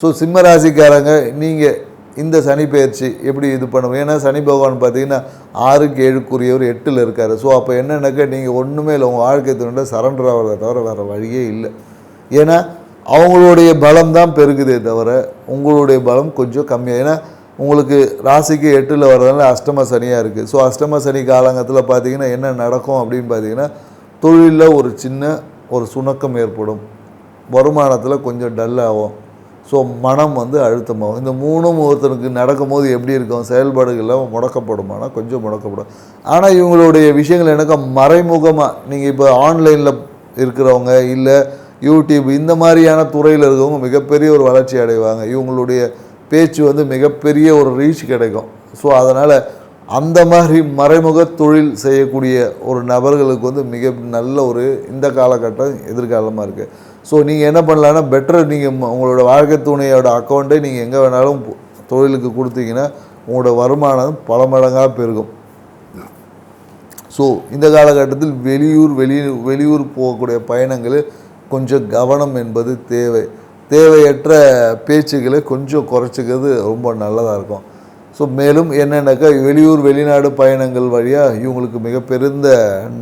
So சிம்ம ராசிக்காரங்க நீங்கள் இந்த சனி பயிற்சி எப்படி இது பண்ணுவோம்? ஏன்னா சனி பகவான் பார்த்தீங்கன்னா 6க்கு 7க்குரியவர் 8ல் இருக்கார். ஸோ அப்போ என்னென்னாக்கா நீங்கள் ஒன்றுமே இல்லை, உங்கள் வாழ்க்கை துணையோட சரண்டர் ஆகிறத தவிர வேறு வழியே இல்லை. ஏன்னா அவங்களுடைய பலம் தான் பெருகுதே தவிர உங்களுடைய பலம் கொஞ்சம் கம்மியாக. ஏன்னா உங்களுக்கு ராசிக்கு 8ல் வர்றதுனால அஷ்டம சனியாக இருக்குது. ஸோ அஷ்டம சனி காலங்கத்தில் பார்த்தீங்கன்னா என்ன நடக்கும் அப்படின்னு பார்த்தீங்கன்னா, தொழிலில் ஒரு சின்ன ஒரு சுணக்கம் ஏற்படும், வருமானத்தில் கொஞ்சம் டல் ஆகும், ஸோ மனம் அழுத்தமாகும். இந்த மூணும் ஒருத்தருக்கு நடக்கும்போது எப்படி இருக்கும்? செயல்பாடுகள்லாம் முடக்கப்படுமானா கொஞ்சம் முடக்கப்படும். ஆனால் இவங்களுடைய விஷயங்கள் எனக்கு மறைமுகமாக நீங்கள் இப்போ ஆன்லைனில் இருக்கிறவங்க இல்லை யூடியூப் இந்த மாதிரியான துறையில் இருக்கிறவங்க மிகப்பெரிய ஒரு வளர்ச்சி அடைவாங்க. இவங்களுடைய பேச்சு மிகப்பெரிய ஒரு ரீச் கிடைக்கும். ஸோ அதனால் அந்த மாதிரி மறைமுக தொழில் செய்யக்கூடிய ஒரு நபர்களுக்கு மிக நல்ல ஒரு இந்த காலகட்டம் எதிர்காலமாக இருக்குது. ஸோ நீங்கள் என்ன பண்ணலான்னா, பெட்டர் நீங்கள் உங்களோட வாழ்க்கை துணையோட அக்கௌண்ட்டை நீங்கள் எங்கே வேணாலும் தொழிலுக்கு கொடுத்தீங்கன்னா உங்களோட வருமானம் பல மடங்காக பெருகும். ஸோ இந்த காலகட்டத்தில் வெளியூர் போகக்கூடிய பயணங்களில் கொஞ்சம் கவனம் என்பது தேவை. தேவையற்ற பேச்சுக்களை கொஞ்சம் குறைச்சிக்கிறது ரொம்ப நல்லதாக இருக்கும். ஸோ மேலும் என்னென்னாக்கா, வெளிநாடு பயணங்கள் வழியாக இவங்களுக்கு மிக பெருந்த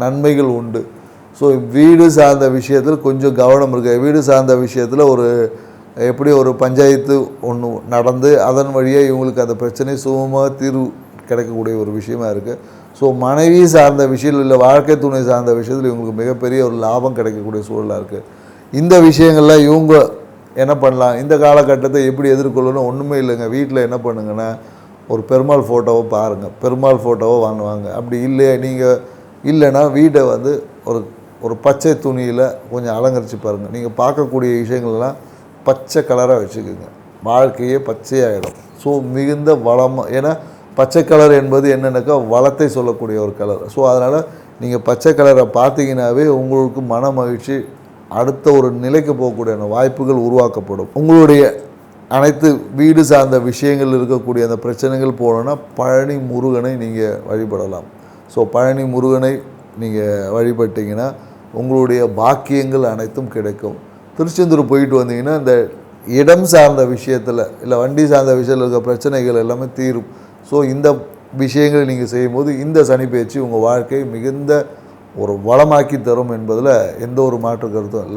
நன்மைகள் உண்டு. ஸோ வீடு சார்ந்த விஷயத்தில் கொஞ்சம் கவனம் இருக்குது. வீடு சார்ந்த விஷயத்தில் எப்படி ஒரு பஞ்சாயத்து ஒன்று நடந்து அதன் வழியாக இவங்களுக்கு அந்த பிரச்சனை சுமமாக தீர்வு கிடைக்கக்கூடிய ஒரு விஷயமா இருக்குது. ஸோ மனைவி சார்ந்த விஷயம் இல்லை வாழ்க்கை துணை சார்ந்த விஷயத்தில் இவங்களுக்கு மிகப்பெரிய ஒரு லாபம் கிடைக்கக்கூடிய சூழலாக இருக்குது. இந்த விஷயங்கள்லாம் இவங்க என்ன பண்ணலாம், இந்த காலகட்டத்தை எப்படி எதிர்கொள்ளணும்? ஒன்றுமே இல்லைங்க. வீட்டில் என்ன பண்ணுங்கன்னா, ஒரு பெருமாள் ஃபோட்டோவை பாருங்கள், பெருமாள் ஃபோட்டோவை வாங்குவாங்க. அப்படி இல்லைன்னா வீட்டை ஒரு பச்சை துணியில் கொஞ்சம் அலங்கரித்து பாருங்கள். நீங்கள் பார்க்கக்கூடிய விஷயங்கள்லாம் பச்சை கலராக வச்சுக்கோங்க, வாழ்க்கையே பச்சையாகிடும். ஸோ மிகுந்த வளமாக, ஏன்னா பச்சை கலர் என்பது என்னென்னாக்கா வளத்தை சொல்லக்கூடிய ஒரு கலர். ஸோ அதனால் நீங்கள் பச்சை கலரை பார்த்தீங்கன்னாவே உங்களுக்கு மன மகிழ்ச்சி, அடுத்த ஒரு நிலைக்கு போகக்கூடிய வாய்ப்புகள் உருவாக்கப்படும். உங்களுடைய அனைத்து வீடு சார்ந்த விஷயங்கள் இருக்கக்கூடிய அந்த பிரச்சனைகள் போகணுன்னா பழனி முருகனை நீங்கள் வழிபடலாம். ஸோ பழனி முருகனை நீங்கள் வழிபட்டிங்கன்னா உங்களுடைய பாக்கியங்கள் அனைத்தும் கிடைக்கும். திருச்செந்தூர் போயிட்டு வந்தீங்கன்னா இந்த இடம் சார்ந்த விஷயத்தில் இல்லை வண்டி சார்ந்த விஷயத்தில் இருக்க பிரச்சனைகள் எல்லாமே தீரும். ஸோ இந்த விஷயங்களை நீங்கள் செய்யும்போது இந்த சனி பயிற்சி உங்கள் வாழ்க்கை மிகுந்த ஒரு வளமாக்கி தரும் என்பதில் எந்த ஒரு மாற்று கருத்தும் இல்லை.